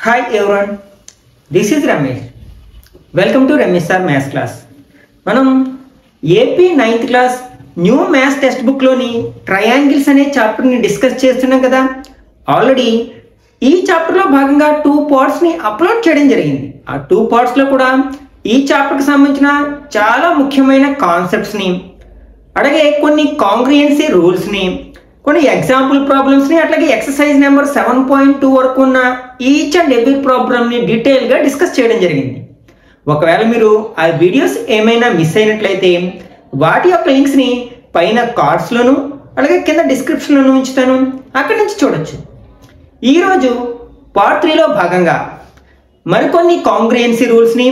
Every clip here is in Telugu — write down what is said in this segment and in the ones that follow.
Hi everyone, this is Ramesh. Welcome to Ramesh Sir Maths class. మనం AP 9th class new maths text బుక్లోని ట్రయాంగిల్స్ అనే చాప్టర్ని డిస్కస్ చేస్తున్నాం కదా. ఆల్రెడీ ఈ చాప్టర్లో భాగంగా 2 పార్ట్స్ని అప్లోడ్ చేయడం జరిగింది. ఆ 2 పార్ట్స్లో కూడా ఈ చాప్టర్కి సంబంధించిన చాలా ముఖ్యమైన కాన్సెప్ట్స్ని, అలాగే కొన్ని కాంగ్రియన్సీ రూల్స్ని, కొన్ని ఎగ్జాంపుల్ ప్రాబ్లమ్స్ని, అట్లాగే ఎక్సర్సైజ్ నెంబర్ 7.2 వరకు ఉన్న ఈచ్ అండ్ ఎవ్రీ ప్రాబ్లమ్ని డీటెయిల్గా డిస్కస్ చేయడం జరిగింది. ఒకవేళ మీరు ఆ వీడియోస్ ఏమైనా మిస్ అయినట్లయితే వాటి యొక్క లింక్స్ని పైన కార్డ్స్లోను అలాగే కింద డిస్క్రిప్షన్లోను ఉంచుతాను, అక్కడి నుంచి చూడొచ్చు. ఈరోజు పార్ట్ 3లో భాగంగా మరికొన్ని కాంగ్రియన్సీ రూల్స్ని,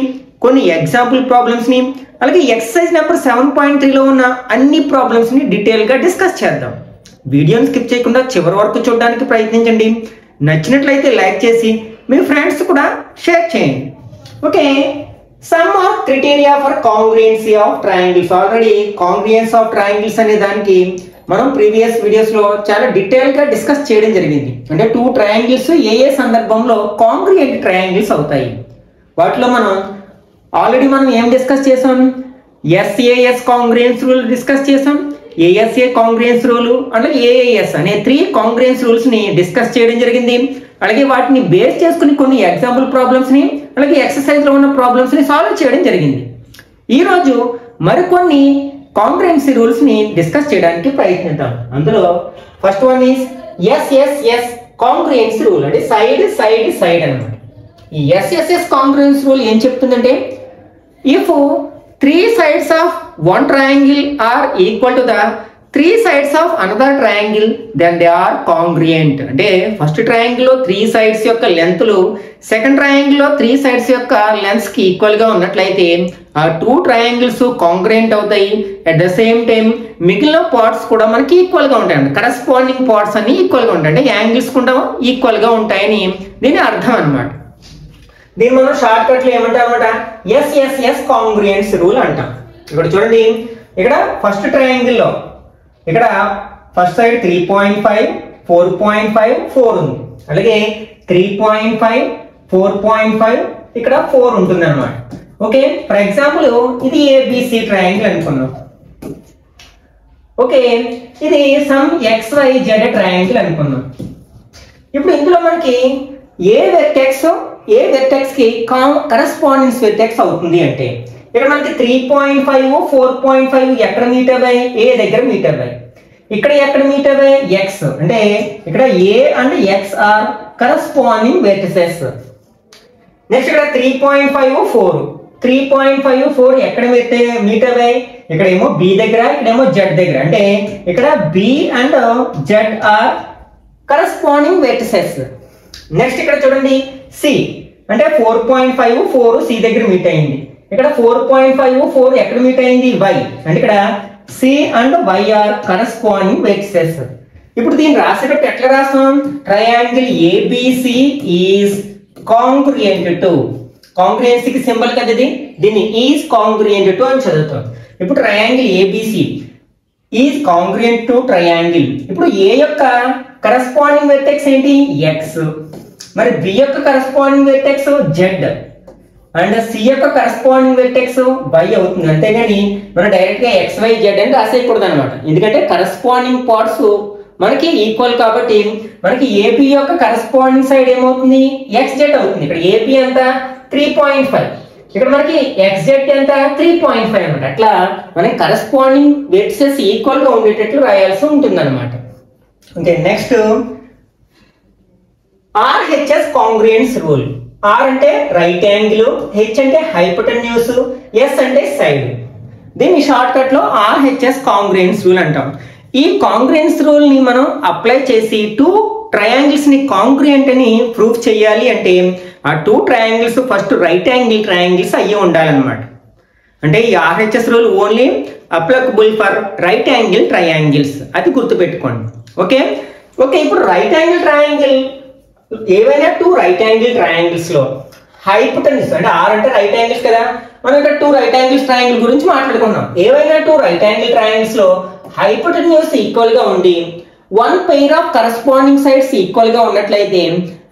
కొన్ని ఎగ్జాంపుల్ ప్రాబ్లమ్స్ని, అలాగే ఎక్సర్సైజ్ నెంబర్ 7.3లో ఉన్న అన్ని ప్రాబ్లమ్స్ని డీటెయిల్గా డిస్కస్ చేద్దాం. వీడియోని స్కిప్ చేయకుండా చివరి వరకు చూడడానికి ప్రయత్నించండి. నచ్చినట్లయితే లైక్ చేసి మీ ఫ్రెండ్స్ కూడా షేర్ చేయండి. Okay, some of criteria for కాంగ్రియన్సీ of triangles. Already congruence of triangles అనే దానికి మనం ప్రీవియస్ వీడియోస్లో చాలా డీటెయిల్గా డిస్కస్ చేయడం జరిగింది. అంటే 2 ట్రయాంగిల్స్ ఏ సందర్భంలో కాంగ్రియంట్ ట్రయాంగిల్స్ అవుతాయి. వాటిలో ఆల్రెడీ మనం ఏం డిస్కస్ చేసాం? ఎస్ఏఎస్ కాంగ్రియన్స్ రూల్ డిస్కస్ చేసాం, ఏఎస్ఏ కాంగ్రియన్స్ రూల్, అలాగే ఏఏఎస్ అనే 3 కాంగ్రియన్స్ రూల్స్ని డిస్కస్ చేయడం జరిగింది. అలాగే వాటిని బేస్ చేసుకుని కొన్ని ఎగ్జాంపుల్ ప్రాబ్లమ్స్ని, అలాగే ఎక్సర్సైజ్లో ఉన్న ప్రాబ్లమ్స్ని సాల్వ్ చేయడం జరిగింది. ఈరోజు మరికొన్ని కాంగ్రియన్సీ రూల్స్ని డిస్కస్ చేయడానికి ప్రయత్నిద్దాం. అందులో first one is SSS congruence rule, అంటే సైడ్ సైడ్ సైడ్ అనమాట. ఈ ఎస్ఎస్ఎస్ కాంగ్రియన్స్ రూల్ ఏం చెప్తుందంటే, if 3 sides of one triangle are equal to the 3 sides of another triangle, then they are congruent. అంటే ఫస్ట్ ట్రయాంగిల్లో 3 sides యొక్క లెంత్లు సెకండ్ ట్రయాంగిల్లో 3 sides యొక్క లెంత్స్ కి ఈక్వల్ గా ఉన్నట్లయితే ఆ 2 ట్రయాంగిల్స్ కాంగ్రుయెంట్ అవుతాయి. అట్ ద సేమ్ టైం మిగిలిన పార్ట్స్ కూడా మనకి ఈక్వల్ గా ఉంటాయి. కరస్పాండింగ్ పార్ట్స్ అన్ని ఈక్వల్ గా ఉంటాయి, అంటే యాంగిల్స్ కూడా ఈక్వల్ గా ఉంటాయని దీని అర్థం అన్నమాట. దీన్ని మనం షార్ట్ కట్ లో ఏమంటాం అనమాట, ఎస్ఎస్ఎస్ కాంగ్రియన్స్ రూల్ అంటాం. ఇక్కడ చూడండి, ఇక్కడ ఫస్ట్ ట్రయాంగిల్ లో ఇక్కడ ఫస్ట్ సైడ్ 3.5, 4.5, 4 ఉంది. అలాగే 3.5, 4.5, ఇక్కడ 4 ఉంటుంది అనమాట. ఓకే, ఫర్ ఎగ్జాంపుల్ ఇది ఏబిసి ట్రయాంగిల్ అనుకున్నాం. ఓకే, ఇది సమ్ XYZ ట్రయాంగిల్ అనుకున్నాం. ఇప్పుడు ఇందులో మనకి ఏ వెర్టెక్స్ కి కరస్పాండెన్స్ వెర్టెక్స్ అవుతుంది అంటే, ఇక్కడ మనకి 3.5, 4.5 ఎక్కడ మీట్ అవ్వాయి? ఏ దగ్గర మీట్ అవ్వాయి. ఇక్కడ ఎక్కడ మీట్ అవ్వాయి? X. అంటే ఇక్కడ A and X are corresponding vertices. Next ఇక్కడ 3.5, 4. 3.5, 4 ఎక్కడ మీట్ అవ్వాయి? ఇక్కడ ఏమో B దగ్గర, ఇక్కడేమో Z దగ్గర. అంటే ఇక్కడ B and Z are corresponding vertices. Next ఇక్కడ చూడండి C, అంటే 4.5, 4 C దగ్గర మీట్ అయింది. ఇక్కడ 4.5, 4 ఎక్కడ మీట్ అయింది? Y. అంటే ఇక్కడ C and Y are corresponding vertices. ఇప్పుడు దీన్ని రాసేటప్పుడు ఎట్లా రాస్తాం? Triangle ABC is congruent to, కాంగ్రుయెన్సీకి సింబల్ కదా ఇది, దీన్ని ఈజ్ కాంగ్రుయెంట్ టు అని చదువుతాం. ఇప్పుడు triangle ABC is congruent to triangle. ఇప్పుడు A యొక్క కరస్పాండింగ్ వెర్టెక్స్ ఏంటి? X. మరి B యొక్క corresponding vertex Z and C యొక్క కరస్పాండింగ్ వెర్టెక్స్ Y అవుతుంది. అంతేగాని మనం డైరెక్ట్ గా XYZ అని రాసేయకూడదు అనమాట. ఎందుకంటే కరస్పాండింగ్ పార్ట్స్ మనకి ఈక్వల్ కాబట్టి మనకి AB యొక్క కరస్పాండింగ్ సైడ్ ఏమవుతుంది? XZ అవుతుంది. ఇక్కడ AB ఎంత? 3.5, ఇక్కడ మనకి XZ ఎంత? 3.5 అనమాట. అట్లా మనకి కరస్పాండింగ్ వెర్టిసెస్ ఈక్వల్ గా ఉండేటట్లు రాయాల్సి ఉంటుంది అనమాట. Okay, next RHS congruence rule. R అంటే రైట్ యాంగిల్, H అంటే హైపోటెన్యూస్, S అంటే సైడ్. దీన్ని షార్ట్ కట్ లో RHS కాంగ్రుయెన్స్ రూల్ అంటాం. ఈ కాంగ్రుయెన్స్ రూల్ ని మనం అప్లై చేసి 2 ట్రయాంగిల్స్ ని కాంగ్రుయెంట్ అని ప్రూఫ్ చేయాలి అంటే ఆ 2 triangles first right angle triangles అయ్యి ఉండాలన్నమాట. అంటే ఈ RHS rule only applicable for right angle triangles, అది గుర్తుపెట్టుకోండి. ఓకే, ఇప్పుడు రైట్ యాంగిల్ ట్రయాంగిల్ ఏవైనా 2 రైట్ యాంగిల్ ట్రయాంగిల్స్ లో హైపోటెన్యూస్, అంటే R అంటే రైట్ యాంగిల్స్ కదా, మనం ఇక్కడ 2 రైట్ యాంగిల్స్ ట్రయాంగిల్ గురించి మాట్లాడుకున్నాం. ఏవైనా 2 రైట్ యాంగిల్ ట్రయాంగిల్స్ లో హైపోటెన్యూస్ ఈక్వల్ గా ఉండి 1 pair of corresponding sides equal గా ఉన్నట్లయితే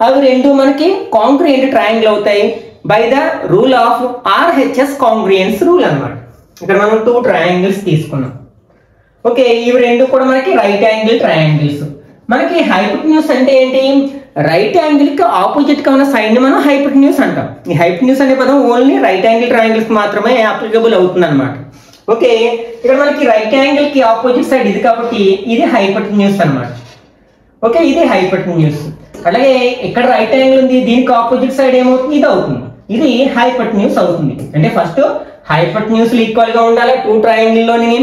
అవి రెండు మనకి కాంగ్రుయెంట్ ట్రయాంగిల్ అవుతాయి by the rule of RHS congruence rule అన్నమాట. ఇక్కడ మనం 2 ట్రయాంగిల్స్ తీసుకున్నాం. ఓకే, ఇవి రెండు కూడా మనకి రైట్ యాంగిల్ ట్రయాంగిల్స్. మనకి హైపోటెన్యూస్ అంటే ఏంటి? రైట్ యాంగిల్ కి ఆపోజిట్ గా ఉన్న సైడ్ ని మనం హైపోటెన్యూస్ అంటాం. ఈ హైపోటెన్యూస్ అనే పదం ఓన్లీ రైట్ యాంగిల్ ట్రయాంగిల్స్ మాత్రమే అప్లికబుల్ అవుతుంది అనమాట. ఓకే, ఇక్కడ మనకి రైట్ యాంగిల్ కి ఆపోజిట్ సైడ్ ఇది కాబట్టి ఇది హైపోటెన్యూస్ అన్నమాట. ఓకే, ఇది హైపోటెన్యూస్. అలాగే ఇక్కడ రైట్ యాంగిల్ ఉంది, దీనికి ఆపోజిట్ సైడ్ ఏమవుతుంది? ఇది అవుతుంది, ఇది హైపోటెన్యూస్ అవుతుంది. అంటే ఫస్ట్ హైపోటెన్యూస్ ఈక్వల్ గా ఉండాలి 2 ట్రయాంగిల్ లోని.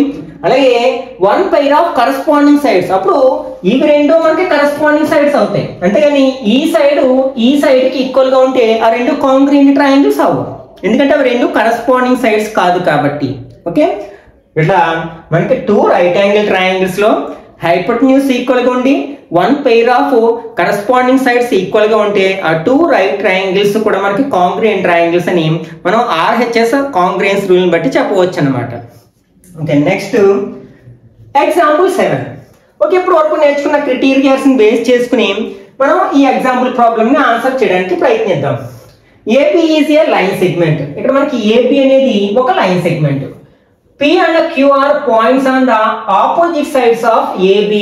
అలాగే 1 pair ఆఫ్ కరస్పాండింగ్ సైడ్స్, అప్పుడు ఇవి రెండు మనకి కరస్పాండింగ్ సైడ్స్ అవుతాయి. అంతేగాని ఈ సైడ్ కి ఈక్వల్ గా ఉంటే ఆ రెండు కాంగ్రుయెంట్ ట్రయాంగిల్స్ అవ్వవు, ఎందుకంటే అవి రెండు కరస్పాండింగ్ సైడ్స్ కాదు కాబట్టి. ఓకే, ఇట్లా మనకి 2 రైట్ యాంగిల్ ట్రయాంగిల్స్ లో హైపోటెన్యూస్ ఈక్వల్ గా ఉండి 1 pair of corresponding sides equal గా ఉంటే ఆ 2 రైట్ ట్రయాంగిల్స్ కూడా మనకి కాంగ్రుయెంట్ ట్రయాంగిల్స్ అని మనం ఆర్హెచ్ఎస్ కాంగ్రుయెన్స్ రూల్ ని బట్టి చెప్పవచ్చు అన్నమాట. Okay, next example 7. ఓకే, ఇప్పుడు వరకు నేర్చుకున్న క్రైటీరియాస్ ని బేస్ చేసుకుని మనం ఈ ఎగ్జాంపుల్ ప్రాబ్లమ్ ని ఆన్సర్ చేయడానికి ప్రయత్నిద్దాం. AP is a line segment. ఇక్కడ మనకి ఏపీ అనేది ఒక line segment. P and Q are points on the opposite sides of AB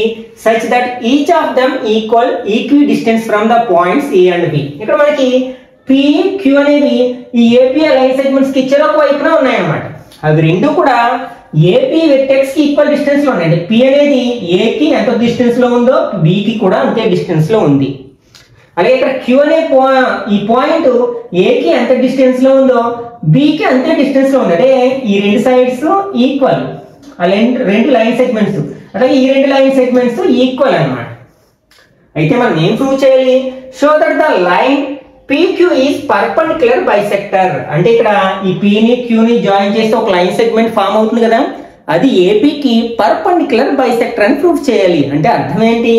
such that each of them equidistant from the points A and B. ఇక్కడ మనకి P, Q అనేవి ఈ AP లైన్ సెగ్మెంట్స్ కి చెరొక వైపున ఉన్నాయన్నమాట. అవి రెండు కూడా AP వెర్టెక్స్ కి ఈక్వల్ డిస్టెన్స్ లో ఉన్నాయి. P అనేది A కి ఎంత డిస్టెన్స్ లో ఉందో B కి కూడా అంతే డిస్టెన్స్ లో ఉంది. అలాగే ఇక్కడ Q అనే ఈ పాయింట్ A కి ఎంత డిస్టెన్స్ లో ఉందో B కి అంతే డిస్టెన్స్ లో ఉంది. అంటే ఈ రెండు సైడ్స్ ఈక్వల్, రెండు లైన్ సెగ్మెంట్స్, అలాగే ఈ రెండు లైన్ సెగ్మెంట్స్ ఈక్వల్ అన్నమాట. అయితే మనం ఏం ప్రూవ్ చేయాలి? Show that the line PQ is perpendicular bisector. అంటే ఇక్కడ ఈ P ని Q ని జాయిన్ చేస్తే ఒక లైన్ సెగ్మెంట్ ఫామ్ అవుతుంది కదా, అది AP కి పర్పెండిక్యులర్ బైసెక్టర్ అని ప్రూవ్ చేయాలి. అంటే అర్థం ఏంటి?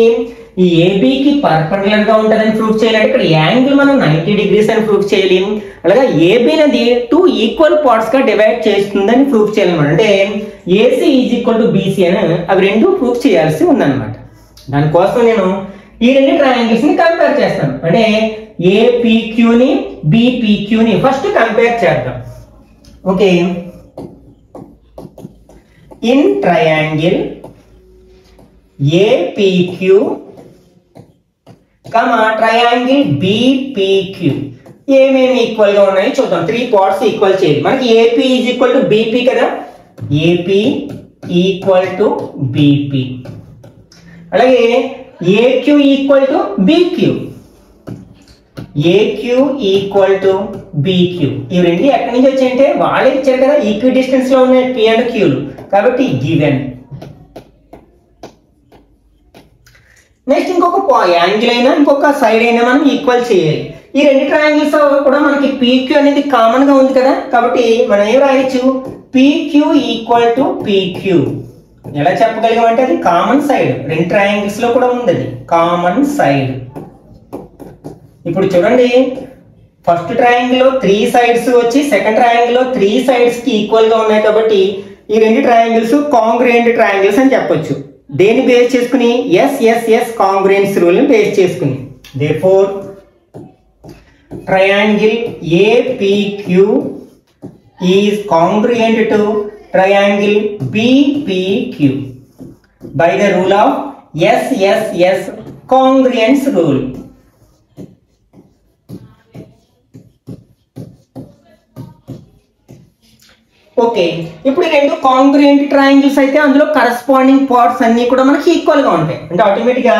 ఈ AB కి పర్పెండిక్యులర్ గా ఉంటుందని ప్రూవ్ చేయాలి. ఇక్కడ యాంగిల్ మనం 90 degrees అని ప్రూవ్ చేయాలి. అలాగే AB అనేది 2 ఈక్వల్ పార్ట్స్ గా డివైడ్ చేస్తుందని ప్రూవ్ చేయాలి అన్నమాట. అంటే AC is equal to BC అని అవి రెండు ప్రూవ్ చేయాల్సి ఉందన్నమాట. దానికోసం నేను ఈ రెండు ట్రయాంగిల్స్ ని కంపేర్ చేస్తాను. అంటే APQ ని BPQ ని ఫస్ట్ కంపేర్ చేద్దాం. Okay, in triangle APQ triangle BPQ ఏమేమి ఈక్వల్ గా ఉన్నాయో చూద్దాం. 3 పార్ట్స్ ఈక్వల్ చేయాలి. మనకి AP is equal to BP కదా, AP ఈక్వల్ టు BP. అలాగే AQ equal to BQ, AQ equal to BQ. ఇవి రెండు ఎక్కడి నుంచి వచ్చాయంటే వాళ్ళే ఇచ్చారు కదా, ఈక్వి డిస్టెన్స్ లో ఉన్నాయి P అండ్ Q, కాబట్టి గివెన్. నెక్స్ట్ ఇంకొక యాంగిల్ అయినా ఇంకొక సైడ్ అయినా మనం ఈక్వల్ చేయాలి. ఈ రెండు ట్రయాంగిల్స్ కూడా మనకి PQ అనేది కామన్ గా ఉంది కదా, కాబట్టి మనం ఏం రాయొచ్చు? PQ equal to PQ. ఎలా చెప్పగలిగామంటే అది కామన్ సైడ్, రెండు ట్రయాంగిల్స్ లో కూడా ఉంది, అది కామన్ సైడ్. ఇప్పుడు చూడండి, ఫస్ట్ ట్రయాంగిల్ లో 3 సైడ్స్ వచ్చి సెకండ్ ట్రయాంగిల్ లో 3 సైడ్స్ కి ఈక్వల్ గా ఉన్నాయి కాబట్టి ఈ రెండు ట్రయాంగిల్స్ కాంగ్రుయెంట్ ట్రయాంగిల్స్ అని చెప్పొచ్చు. దేని బేస్ చేసుకుని? SSS కాంగ్రుయెన్స్ రూల్ ని బేస్ చేసుకుని. Therefore triangle APQ is congruent to triangle BPQ by the rule of SSS congruence rule. Okay, ఇప్పుడు రెండు కాంగ్రుయెంట్ ట్రయాంగిల్స్ అయితే అందులో కరస్పాండింగ్ పార్ట్స్ అన్ని కూడా మనకి ఈక్వల్ గా ఉంటాయి. అంటే ఆటోమేటిక్ గా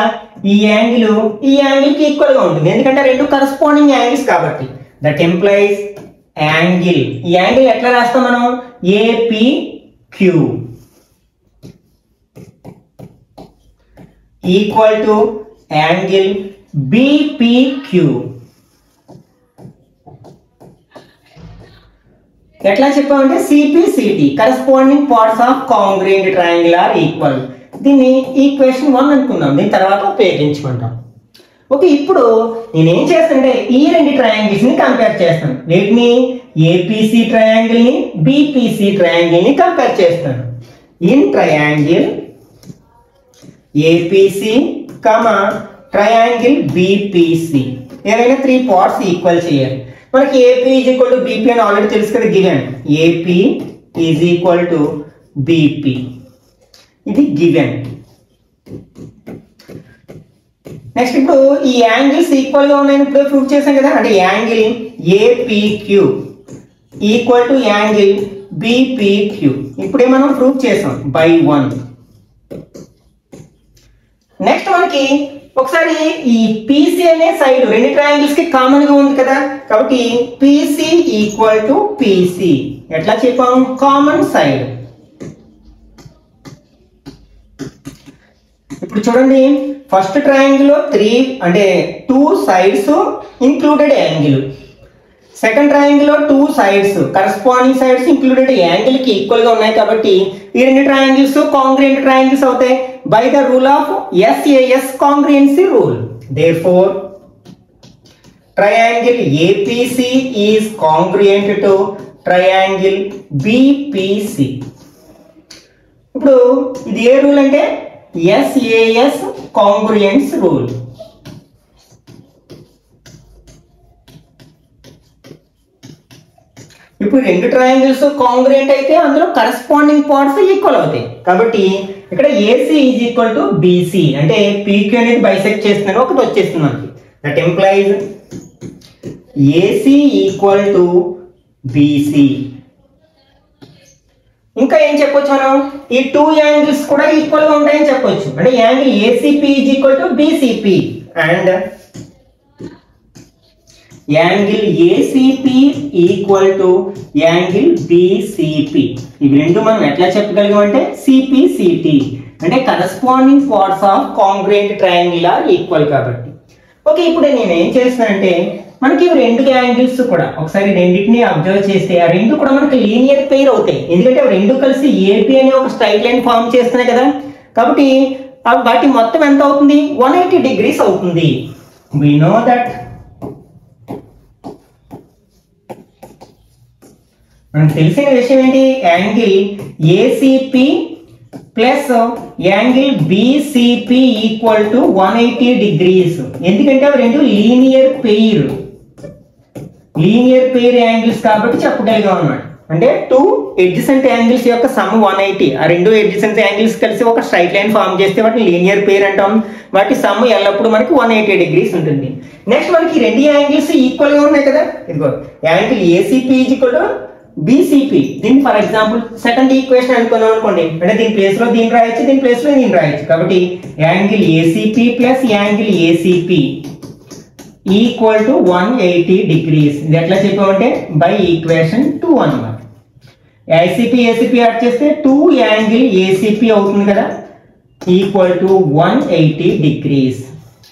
ఈ యాంగిల్ కి ఈక్వల్ గా ఉంటుంది, ఎందుకంటే రెండు కరస్పాండింగ్ యాంగిల్స్ కాబట్టి. దట్ ఎంప్లాయిస్ యాంగిల్, ఈ యాంగిల్ ఎట్లా రాస్తాం మనం? APQ equal to angle BPQ. ఎట్లా చెప్పామంటే CPCT corresponding parts of congruent triangle are equal. దీన్ని ఈక్వేషన్ 1 అనుకుందాం, దీని తర్వాత ఉపయోగించుకుంటాం. ఓకే, ఇప్పుడు నేనేం చేస్తానంటే ఈ రెండు ట్రయాంగిల్స్ ని కంపేర్ చేస్తాను. వీటిని APC ట్రయాంగిల్ ని BPC ట్రయాంగిల్ ని కంపేర్ చేస్తాను. In triangle APC triangle BPC. ఏవైనా 3 పార్ట్స్ ఈక్వల్ చేయాలి. మనకి AP is equal to BP అని ఆల్రెడీ తెలుసు కదా, given AP is equal to BP, ఇది గివెన్. నెక్స్ట్ ఇప్పుడు ఈ యాంగిల్స్ ఈక్వల్ గా ఉన్నాయని ఇప్పుడు ప్రూవ్ చేసాం కదా, అంటే angle APQ equal to angle BPQ ఇప్పుడే మనం ప్రూవ్ చేసాం బై 1. నెక్స్ట్ మనకి ఒకసారి ఈ PC అనే సైడ్ రెండు ట్రయాంగిల్స్ కి కామన్ గా ఉంది కదా, కాబట్టి PC ఈక్వల్ టు PC ఎట్లా చెప్పాం, కామన్ సైడ్. ఇప్పుడు చూడండి, ఫస్ట్ ట్రయాంగిల్ లో 2 sides included angle, second triangle లో 2 sides corresponding sides included angle కి ఈక్వల్ గా ఉన్నాయి కాబట్టి ఈ రెండు ట్రయాంగిల్స్ కాంగ్రుయెంట్ ట్రయాంగిల్స్ అవుతాయి by the rule of SAS congruency rule. Therefore triangle APC is congruent to triangle BPC. ఇప్పుడు ఇది ఏ రూల్ అంటే SAS కాంగ్రుయెన్స్ రూల్. ఇప్పుడు రెండు ట్రయాంగిల్స్ కాంగ్రుయెంట్ అయితే అందులో కరెస్పాండింగ్ పార్ట్స్ ఈక్వల్ అవుతాయి కాబట్టి ఇక్కడ AC is equal to BC అంటే PQ అనేది బైసెక్ట్ చేస్తున్నారు, ఒకటి వచ్చేస్తుంది మనకి. That implies AC equal to BC. ఇంకా ఏం చెప్పొచ్చు మనం, ఈ 2 యాంగిల్స్ కూడా ఈక్వల్ గా ఉంటాయని చెప్పొచ్చు, అంటే angle ACP is equal to BCP and angle ACP equal to angle BCP. ఇవి రెండు మనం ఎట్లా చెప్పగలిగాం అంటే CPCT అంటే corresponding parts of congruent triangle are equal కాబట్టి. ఓకే, ఇప్పుడు నేను ఏం చేస్తానంటే మనకి రెండు యాంగిల్స్ కూడా ఒకసారి రెండింటిని అబ్జర్వ్ చేస్తే ఆ రెండు కూడా మనకి లీనియర్ పెయిర్ అవుతాయి, ఎందుకంటే అవి రెండు కలిసి AP అనే ఒక స్ట్రైట్ లైన్ ఫామ్ చేస్తున్నాయి కదా, కాబట్టి వాటి మొత్తం ఎంత అవుతుంది, 180 డిగ్రీస్ అవుతుంది. we know that మనకు తెలిసిన విషయం ఏంటి, angle ACP plus angle BCP equal to 180 degrees. ఎందుకంటే అవి రెండు లీనియర్ పెయిర్ యాంగిల్స్ కాబట్టి చెప్పగలిగాం అన్నమాట. అంటే 2 ఎడ్జసెంట్ యాంగిల్స్ యొక్క సమ్ 180, ఆ రెండు ఎడ్జసెంట్ యాంగిల్స్ కలిసి ఒక స్ట్రైట్ లైన్ ఫామ్ చేస్తే వాటిని లీనియర్ పెయిర్ అంటాం. వాటి సమ్ ఎల్లప్పుడు మనకి 180 డిగ్రీస్ ఉంటుంది. నెక్స్ట్ మనకి రెండు యాంగిల్స్ ఈక్వల్ గా ఉన్నాయి కదా, ఇదిగో angle ACP is equal to BCP. దీన్ని ఫర్ ఎగ్జాంపుల్ సెకండ్ ఈక్వేషన్ అనుకున్నాం అనుకోండి, అంటే దీని ప్లేస్ లో దీన్ని రాయొచ్చు, దీని ప్లేస్ లో దీన్ని రాయొచ్చు. కాబట్టి angle ACP plus angle ACP equal to 180 degrees. ఇది ఎట్లా చెప్పామంటే బై ఈక్వేషన్ 2 అన్నమాట. ACP యాడ్ చేస్తే 2 యాంగిల్ ACP అవుతుంది కదా, ఈక్వల్ టు 180 డిగ్రీస్.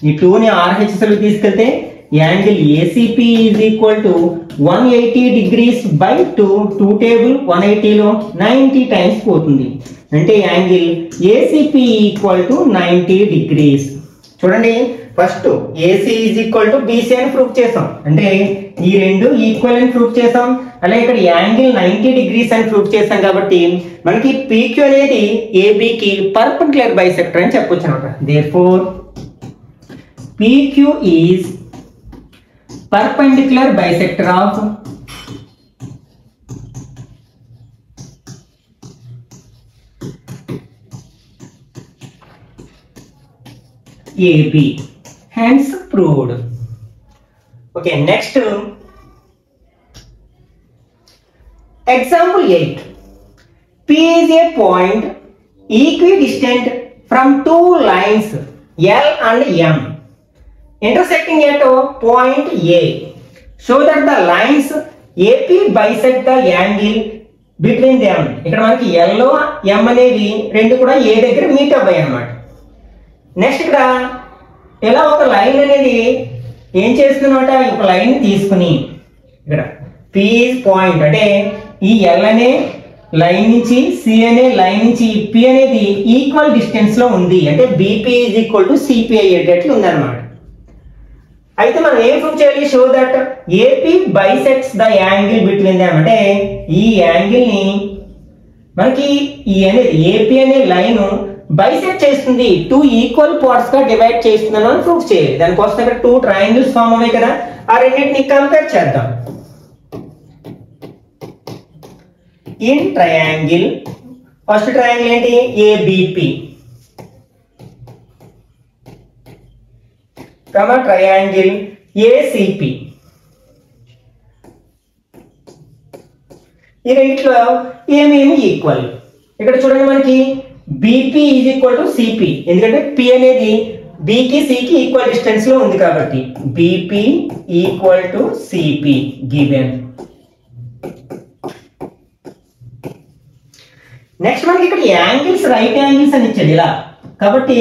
ఈ 2ని RHS లో తీసుకెళ్తే angle ACP is equal to 180 degrees by 2 table 180 లో 90 టైమ్స్ పోతుంది, అంటే angle ACP equal to 90 degrees. చూడండి, first AC is equal to BC అని ప్రూవ్ చేసాం, అంటే ఈ రెండు ఈక్వల్ అని ప్రూవ్ చేసాం. అలాగే ఇక్కడ యాంగిల్ 90 డిగ్రీస్ అని ప్రూవ్ చేసాం కాబట్టి మనకి PQ అనేది AB కి పర్పెండిక్యులర్ బైసెక్టర్ అని చెప్పొచ్చు అనమాట. Therefore PQ is perpendicular bisector of AB, hence proved. Okay, next example 8. P is a point equidistant from two lines L and M intersecting at point A. Show that the lines AP bisect the angle between them. ఇక్కడ మనకి L M అనేవి రెండు కూడా A దగ్గర మీట్ అవ్వాయి అన్నమాట. నెక్స్ట్ ఇక్కడ ఇలా ఒక లైన్ అనేది ఏం చేస్తుందన్నమాట, ఒక లైన్ తీసుకుని ఇక్కడ P పాయింట్ అంటే ఈ L అనే లైన్ నుంచి C అనే లైన్ నుంచి P అనేది ఈక్వల్ డిస్టెన్స్ లో ఉంది, అంటే BP is equal to CP అయ్యేటట్లు ఉందన్నమాట. అయితే మనం ఏం ప్రూవ్ చేయాలి, show that AP bisects the angle between them, అంటే ఈ యాంగిల్ ని మనకి ఈ అనేది AP అనే లైన్ బైసెక్ట్ చేస్తుంది, 2 ఈక్వల్ పార్ట్స్ గా డివైడ్ చేస్తుందని మనం ప్రూఫ్ చేయాలి. దానికోసం ఇక్కడ 2 ట్రయాంగిల్స్ ఫామ్ అయ్యాయి కదా, ఆ రెండింటిని కంపేర్ చేద్దాం. ఇన్ ట్రయాంగిల్ ఫస్ట్ ట్రయాంగిల్ ఏంటి? ABP comma triangle ACP. ఈ రెండిట్లో ఏమేమి ఈక్వల్? ఇక్కడ చూడండి మనకి BP is equal to CP, ఎందుకంటే పి అనేది బికి సికి ఈక్వల్ డిస్టెన్స్ లో ఉంది కాబట్టి BP equal to CP given. Next మనకి ఇక్కడ యాంగిల్స్ రైట్ యాంగిల్స్ అని ఇచ్చాడు ఇలా, కాబట్టి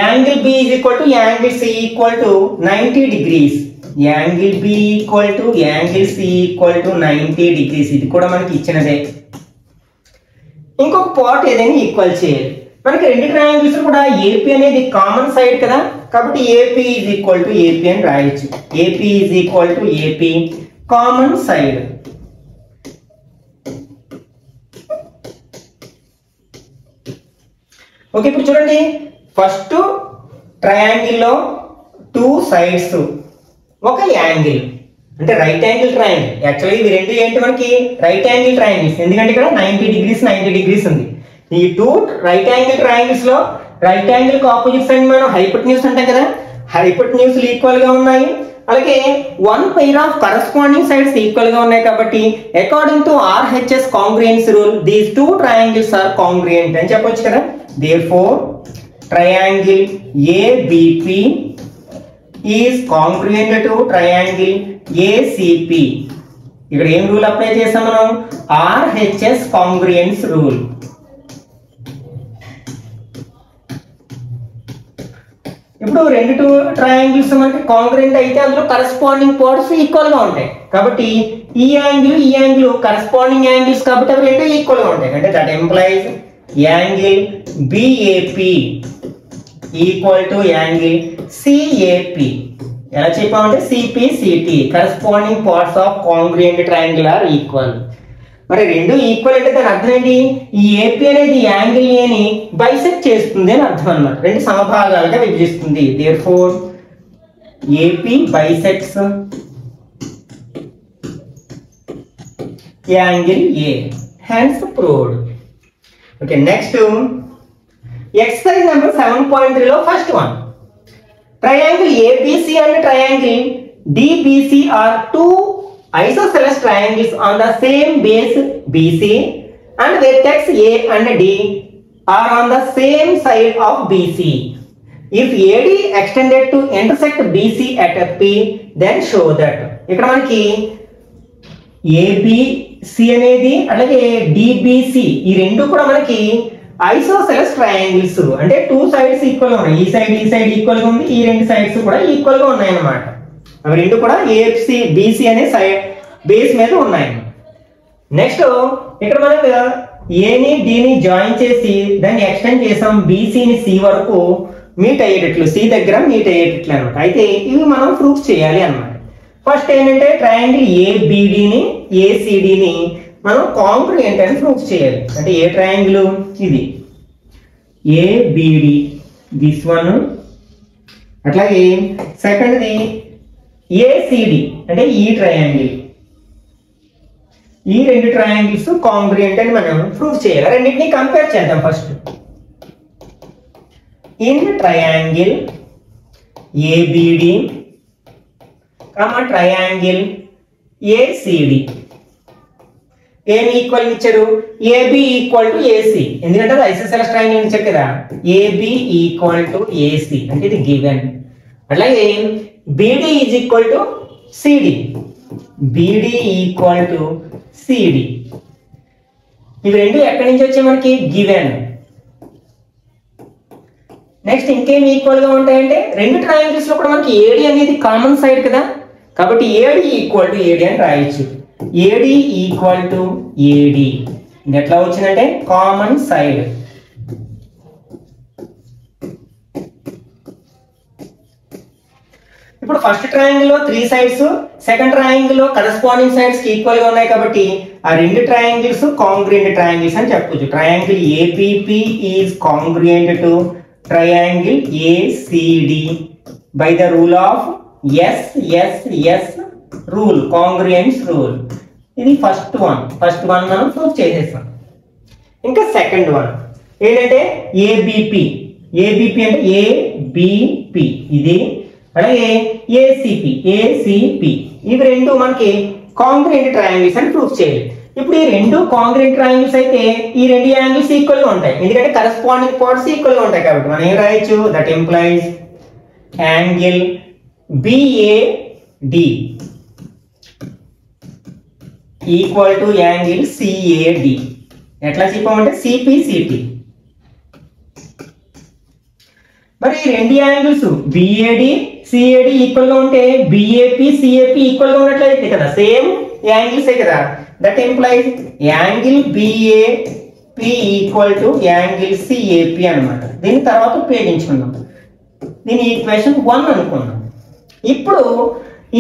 angle B is equal to angle C equal to 90 degrees. Angle B equal to angle C equal to 90 degrees. ఇది కూడా మనకి ఇచ్చినదే. ఇంకొక పార్ట్ ఏదైనా ఈక్వల్ చేయాలి. మనకి రెండు ట్రయాంగిల్స్ కూడా ఏపీ అనేది కామన్ సైడ్ కదా, కాబట్టి AP is equal to AP అని రాయొచ్చు. AP is equal to AP common side. Okay, ఇప్పుడు చూడండి ఫస్ట్ ట్రయాంగిల్ లో 2 sides ఒక యాంగిల్, అంటే రైట్ యాంగిల్ ట్రయాంగిల్. యాక్చువల్లీ ఇవి రెండు ఏంటి మనకి రైట్ యాంగిల్ ట్రయాంగిల్స్, ఎందుకంటే ఇక్కడ 90 degrees 90 degrees ఉంది. ఈ 2 రైట్ యాంగిల్ ట్రయాంగిల్స్ లో రైట్ యాంగిల్ కి ఆపోజిట్ సైడ్ మనం హైపోటెన్యూస్ అంటాం కదా, హైపోటెన్యూస్ ఈక్వల్ గా ఉన్నాయి. అలాగే 1 pair of corresponding sides equal గా ఉన్నాయి కాబట్టి according to RHS congruence rule these 2 triangles are congruent అని చెప్పొచ్చు కదా. Therefore triangle ABP is congruent to triangle ACP. ఇక్కడ ఏం రూల్ అప్లై చేసాం మనం? RHS congruence rule. ఇప్పుడు రెండు ట్రయాంగిల్స్ మనకి కాంగ్రుయెంట్ అయితే అందులో కరస్పాండింగ్ పార్ట్స్ ఈక్వల్ గా ఉంటాయి, కాబట్టి ఈ యాంగిల్ కరస్పాండింగ్ యాంగిల్స్ కాబట్టి అవి రెండు ఈక్వల్ గా ఉంటాయి. అంటే that implies angle BAP equal to angle CAP. ఎలా చెప్పామంటే CPCT corresponding parts of congruent triangle are equal. మరి రెండు ఈక్వల్ అంటే దాని అర్థం ఏంటి? ఈ AP అనేది యాంగిల్ A ని బైసెక్ట్ చేస్తుంది అని అర్థం అన్నమాట, రెండు సమభాగాలుగా విభజిస్తుంది. Therefore AP bisects angle A, hence proved. Okay, next exercise number 7.3 లో first one, triangle ABC and triangle DBC are 2 isosceles triangles on the same base BC and vertex A and D are on the same side of BC. If AD extended to intersect BC at P, then show that. ఇక్కడ మనకి ABC అనేది అలాగే DBC ఈ రెండు కూడా మనకి ఐసోసెలస్ ట్రయాంగిల్స్, అంటే 2 sides ఈక్వల్ గా ఉన్నాయి. ఈ సైడ్ ఈక్వల్ గా ఉంది, ఈ రెండు సైడ్స్ కూడా ఈక్వల్ గా ఉన్నాయి అన్నమాట. అవి రెండు కూడా AFC BC అనే సైడ్ బేస్ మీద ఉన్నాయి. నెక్స్ట్ ఇక్కడ మనం ఏని డిని జాయిన్ చేసి దాన్ని ఎక్స్టెండ్ చేసాం BCని C వరకు మీట్ అయ్యేటట్లు, C దగ్గర మీట్ అయ్యేటట్లు అనమాట. అయితే ఇవి మనం ప్రూఫ్ చేయాలి అన్నమాట. ఫస్ట్ ఏంటంటే ట్రయాంగిల్ ABDని ACDని మనం కాంగ్రుయెంట్ అని ప్రూఫ్ చేయాలి. అంటే ఏ ట్రయాంగిల్ ఇది ABD దిస్ వన్, అట్లాగే సెకండ్ది ACD అంటే ఈ ట్రయాంగిల్. ఈ రెండు ట్రయాంగిల్స్ కాంగ్రుయెంట్ అని మనం ప్రూఫ్ చేయాలి. రెండింటిని కంపేర్ చేద్దాం. First in triangle ABD triangle ACD ఏమి ఈక్వల్ ఇచ్చారు? AB ఈక్వల్ టు AC, ఎందుకంటే అది ఐసోసెలస్ ట్రయాంగిల్ ఇచ్చారు కదా. AB ఈక్వల్ టు AC అంటే ఇది గివెన్. అట్లాగే BD is equal to CD, BD equal to CD. ఇవి రెండు ఎక్కడి నుంచి వచ్చాయి మనకి? గివెన్. నెక్స్ట్ ఇంకేం ఈక్వల్ గా ఉంటాయంటే రెండు ట్రయాంగిల్స్ లో కూడా మనకి AD అనేది కామన్ సైడ్ కదా, కాబట్టి AD ఈక్వల్ టు AD అని రాయొచ్చు. AD ఈక్వల్ టు AD ఇది ఎట్లా వచ్చిందంటే కామన్ సైడ్. ఇప్పుడు ఫస్ట్ ట్రయాంగిల్ లో 3 sides, సెకండ్ ట్రయాంగిల్ లో కరస్పాండింగ్ సైడ్స్ ఈక్వల్ గా ఉన్నాయి కాబట్టి ఆ రెండు ట్రయాంగిల్స్ కాంగ్రుయెంట్ ట్రయాంగిల్స్ అని చెప్పొచ్చు. Triangle ABP is congruent to triangle ACD by the rule of SSS rule, congruence rule. ఇది ఫస్ట్ వన్ మనం ప్రూవ్ చేసేసాం. ఇంకా సెకండ్ వన్ ఏంటంటే ఏబిపి అంటే ఏబిపి ఇది, అలాగే ఏసిపి ఇవి రెండు మనకి కాంగ్రుయెంట్ ట్రయాంగిల్స్ అని ప్రూవ్ చేయాలి. ఇప్పుడు ఈ రెండు కాంగ్రుయెంట్ ట్రయాంగిల్స్ అయితే ఈ రెండు యాంగిల్స్ ఈక్వల్ గా ఉంటాయి, ఎందుకంటే కరెస్పాండింగ్ పార్ట్స్ ఈక్వల్ గా ఉంటాయి కాబట్టి మనం ఏం రాయొచ్చు, that implies angle BAD equal to angle CAD. ఎట్లా చెప్పామంటే సిపిసిటి. మరి ఈ రెండు యాంగిల్స్ బిఏడి సిఏడి ఈక్వల్ గా ఉంటే బిఏపి సిఏపి ఈక్వల్ గా ఉన్నట్లయితే కదా, సేమ్ యాంగిల్స్ కదా, that implies angle BAP equal to angle CAP అన్నమాట. దీని తర్వాత ఉపయోగించుకుందాం, దీని ఈక్వేషన్ 1 అనుకున్నాం. ఇప్పుడు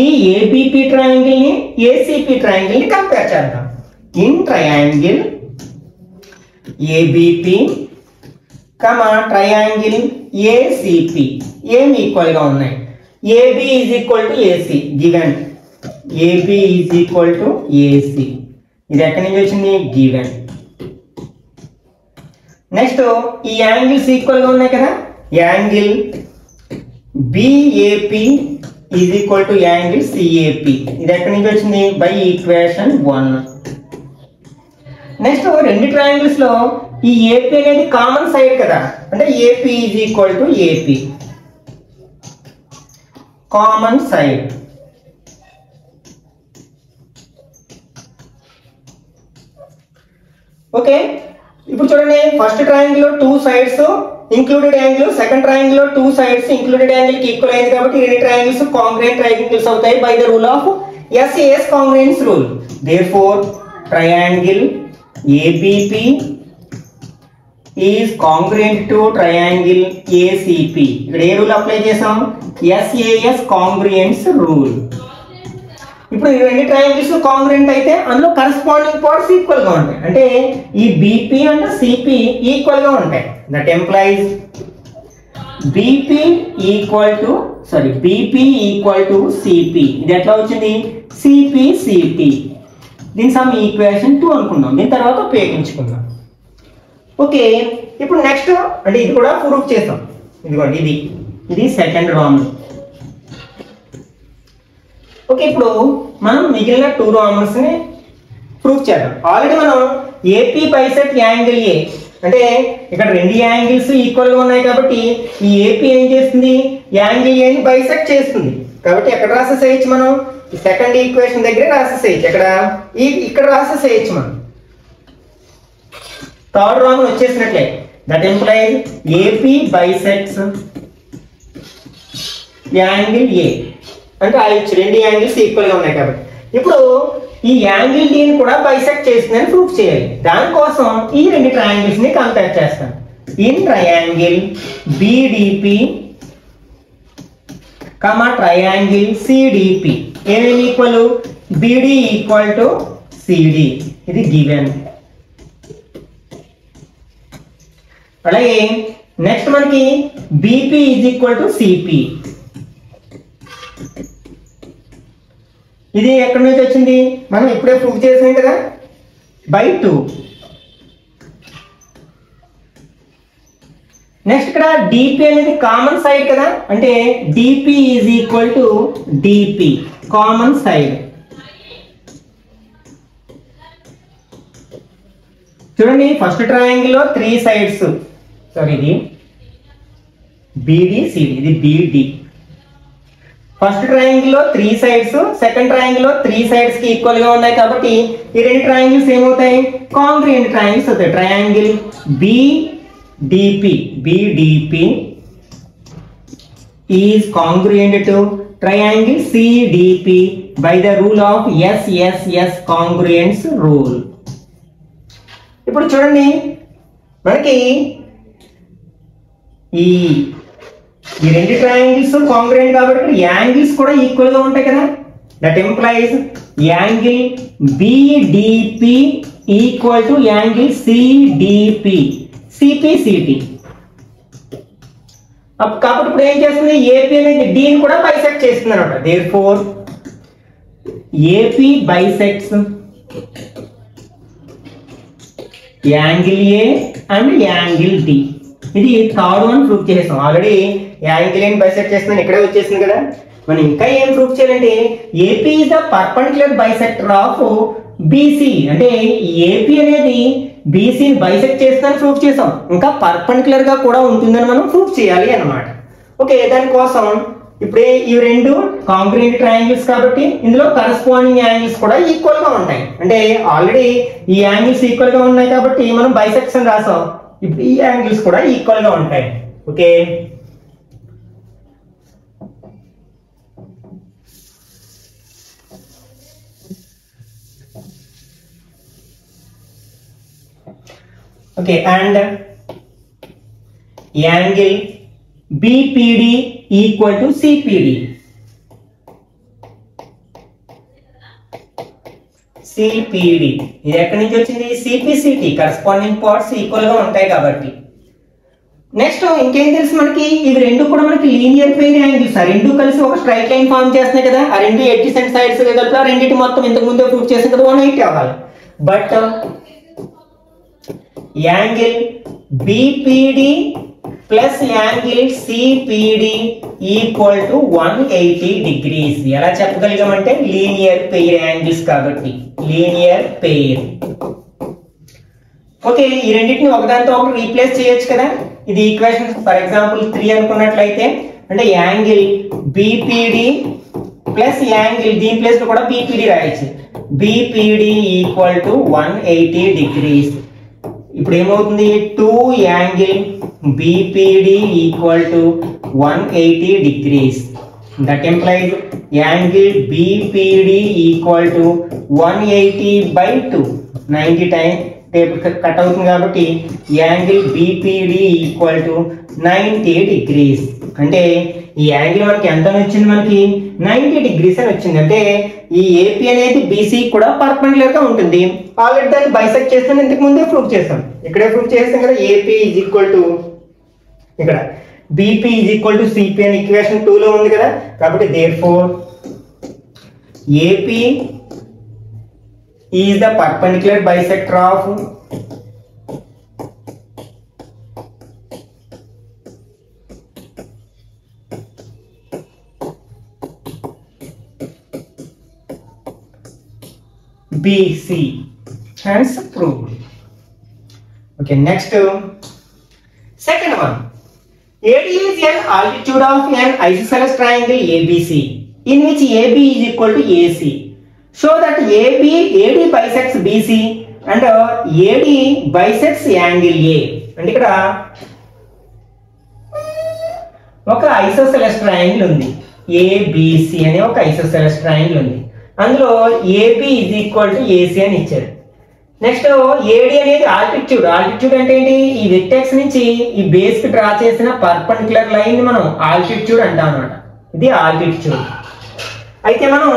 ఈ ఏబిపి ట్రయాంగిల్ ని ఏసిపి ట్రయాంగిల్ ని కంపేర్ చేద్దాం. In triangle ABP triangle ACP ఏం ఈక్వల్ గా ఉన్నాయి, AB is equal to AC given, AB is equal to AC. ఇది ఎక్కడి నుంచి వచ్చింది, గివెన్. నెక్స్ట్ ఈ యాంగిల్స్ ఈక్వల్ గా ఉన్నాయి కదా, angle BAP is equal to angle CAP. ఇది ఎక్కడి నుంచి వచ్చింది, బై ఈక్వేషన్ 1. నెక్స్ట్ రెండు ట్రయాంగిల్స్ లో ఈ ఏపీ అనేది కామన్ సైడ్ కదా, అంటే AP is equal to AP common side. Okay, ఇప్పుడు చూడండి ఫస్ట్ ట్రయాంగిల్ లో 2 sides included angle, second triangle లో 2 సైడ్స్ ఇంక్లూడెడ్ యాంగిల్ కి ఈక్వల్ అయింది కాబట్టి ఈ రెండు ట్రయాంగిల్స్ కాంగ్రుయెంట్ ట్రయాంగిల్స్ అవుతాయి by the rule of SAS congruence rule. Therefore triangle ABP is congruent to triangle ACP. ఇక్కడ ఏ రూల్ అప్లై చేసాం, ఎస్ఏఎస్ కాంగ్రుయెన్స్ రూల్. ఇప్పుడు ఈ రెండు ట్రయాంగిల్స్ కాంగ్రుయెంట్ అయితే అందులో కరెస్పాండింగ్ పార్ట్స్ ఈక్వల్ గా ఉంటాయి, అంటే ఈ బిపి అండ్ సిపి ఈక్వల్ గా ఉంటాయి. That employees BP equal to CP. ఇది ఎట్లా వచ్చింది, సిపి సిపి. దీని సమ్ ఈక్వేషన్ 2 అనుకుందాం, దీని తర్వాత ఉపయోగించుకుందాం. ఓకే, ఇప్పుడు నెక్స్ట్ అంటే ఇది కూడా ప్రూఫ్ చేస్తాం. ఇదిగోండి ఇది సెకండ్ రామ్. ఓకే, ఇప్పుడు మనం మిగిలిన 2 రామ్స్ ని ప్రూఫ్ చేద్దాం. ఆల్రెడీ మనం ఏపీ బైసెక్ట్ యాంగిల్ ఏ అంటే ఇక్కడ రెండు యాంగిల్స్ ఈక్వల్ గా ఉన్నాయి కాబట్టి ఈ ఏపీ ఏం చేస్తుంది, యాంగిల్ ఏ ని బైసెక్ట్ చేస్తుంది. కాబట్టి ఎక్కడ రాసేసేయచ్చు, మనం సెకండ్ ఈక్వేషన్ దగ్గర రాసేసేయచ్చు, ఇక్కడ రాసేసేయచ్చు. మనం థర్డ్ రామ్ వచ్చేసినట్లే, that implies AP bisects angle A అంటే ఆ రెండు యాంగిల్స్ ఈక్వల్ గా ఉన్నాయి కాబట్టి ఇప్పుడు ఈ యాంగిల్ డి ని కూడా బైసెక్ట్ చేస్తుందని ప్రూఫ్ చేయాలి. దానికోసం ఈ రెండు ట్రయాంగిల్స్ ని కంపేర్ చేస్తాం. In triangle BDP triangle CDP ఏమేమి equal, BD equal to CD, ఇది గివెన్. అలాగే నెక్స్ట్ మనకి BP is equal to CP. ఇది ఎక్కడి నుంచి వచ్చింది, మనం ఇప్పుడే ప్రూవ్ చేసాం కదా, బై 2. నెక్స్ట్ ఇక్కడ డిపి అనేది కామన్ సైడ్ కదా, అంటే DP is equal to DP common side. చూడండి ఫస్ట్ ట్రయాంగిల్ లో 3 సైడ్స్, ఇది బిడి సిడి, ఇది బిడి. ఫస్ట్ ట్రయాంగిల్ లో 3 సైడ్స్, సెకండ్ ట్రయాంగిల్ లో 3 సైడ్స్ కి ఈక్వల్ గా ఉన్నాయి కాబట్టి ఈ రెండు ట్రయాంగిల్స్ ఏమవుతాయి, కాంగ్రుయెంట్ ట్రయాంగిల్స్ అవుతాయి. Triangle BDP is congruent to triangle CDP by the rule of SSS congruence rule. ఇప్పుడు చూడండి మనకి ఈ రెండు ట్రయాంగిల్స్ కాంగ్రుయెంట్ కాబట్టి యాంగిల్స్ కూడా ఈక్వల్ గా ఉంటాయి కదా. That implies angle BDP equal to angle CDP CPCT. కాబట్టి ఇప్పుడు ఏం చేస్తుంది, ఏపీ అనేది డిని కూడా బైసెక్ట్ చేస్తుంది అనమాట. Therefore AP bisects angle A and angle D. ఇది థర్డ్ వన్ ప్రూఫ్ చేసాం ఆల్రెడీ. యాంగిల్ ఏని బైసెక్ట్ చేస్తున్నాను ఇక్కడే వచ్చేసింది కదా. మనం ఇంకా ఏం ప్రూఫ్ చేయాలంటే AP is the perpendicular bisector of BC. అంటే ఏపీ అనేది బీసీని బైసెక్ట్ చేస్తుందని ప్రూఫ్ చేసాం. ఇంకా పర్పెండిక్యులర్ గా కూడా ఉంటుందని మనం ప్రూఫ్ చేయాలి అన్నమాట. ఓకే, దానికోసం ఇప్పుడే ఈ రెండు కాంగ్రుయెంట్ ట్రయాంగిల్స్ కాబట్టి ఇందులో కరస్పాండింగ్ యాంగిల్స్ కూడా ఈక్వల్ గా ఉంటాయి. అంటే ఆల్రెడీ ఈ యాంగిల్స్ ఈక్వల్ గా ఉన్నాయి కాబట్టి మనం బైసెక్షన్ రాసాం. ఇప్పుడు ఈ యాంగిల్స్ కూడా ఈక్వల్ గా ఉంటాయి. Okay, okay, and angle BPD equal to CPD. CPD ఇది ఎక్కడి నుంచి వచ్చింది, CPCT. కరస్పాండింగ్ పార్ట్స్ ఈక్వల్ గా ఉంటాయి కాబట్టి. నెక్స్ట్ ఇంకేం తెలుసు మనకి, ఇవి రెండు కూడా మనకి లీనియర్ పెయిర్ యాంగిల్స్. ఆ రెండు కలిసి ఒక స్ట్రైట్ లైన్ ఫార్మ్ చేస్తున్నాయి కదా. ఆ రెండు ఎడ్జసెంట్ సైడ్స్ కలిపి ఆ రెండింటి మొత్తం ఇంతకు ముందే ప్రూఫ్ చేసాం కదా 180 అవ్వాలి. But angle BPD plus angle CPD equal to 180 degrees. ఎలా చెప్పగలిగామంటే లీనియర్ పెయిర్ యాంగిల్స్ కాబట్టి, లీనియర్ పెయిర్. ఓకే, ఈ రెండింటిని ఒకదానితో ఒకటి రీప్లేస్ చేయొచ్చు కదా. ఇది ఈక్వేషన్ ఫర్ ఎగ్జాంపుల్ 3 అనుకున్నట్లయితే, అంటే యాంగిల్ BPD ప్లస్ యాంగిల్ దీని ప్లేస్ లో కూడా BPD రాయొచ్చు. BPD equal to 180 degrees. ఇప్పుడు ఏమవుతుంది, 2 angle BPD equal to 180 degrees. That implies angle BPD equal to 180/2. 90 time table cut అవుతుంది కాబట్టి angle BPD equal to 90 degrees. అంటే ఈ యాంగిల్ మనకి ఎంత వచ్చింది, మనకి 90 డిగ్రీస్ అని వచ్చింది. అంటే ఈ ఏపీ అనేది బీసీ కూడా పర్పెండిక్యులర్ గా ఉంటుంది. ఆల్రెడీ దాన్ని బైసెక్ట్ చేస్తాను, ఇంతకు ముందే ప్రూఫ్ చేస్తాం. ఇక్కడే ప్రూఫ్ చేస్తాం కదా. ఏపీ ఈజ్ ఈక్వల్ టు ఇక్కడ BP is equal to CP అని ఈక్వేషన్ 2 లో ఉంది కదా. కాబట్టి therefore AP is the perpendicular bisector of BC. Hence proved. Okay, next second one. AD is an altitude of an isosceles triangle ABC in which AB is equal to AC. Show that AD bisects BC and AD bisects angle A. అంటే ఇక్కడ ఒక ఐసోసెలస్ ట్రయాంగిల్ ఉంది. ABC అనే ఒక ఐసోసెలస్ ట్రయాంగిల్ ఉంది. అందులో AB is equal to AC అని ఇచ్చారు. నెక్స్ట్ AD అనేది ఆల్టిట్యూడ్. ఆల్టిట్యూడ్ అంటే ఏంటి, ఈ వెక్టెక్స్ నుంచి ఈ బేస్ కి డ్రా చేసిన పర్పెండిక్యులర్ లైన్ ని మనం ఆల్టిట్యూడ్ అంటాం అన్నమాట. ఇది ఆల్టిట్యూడ్. అయితే మనం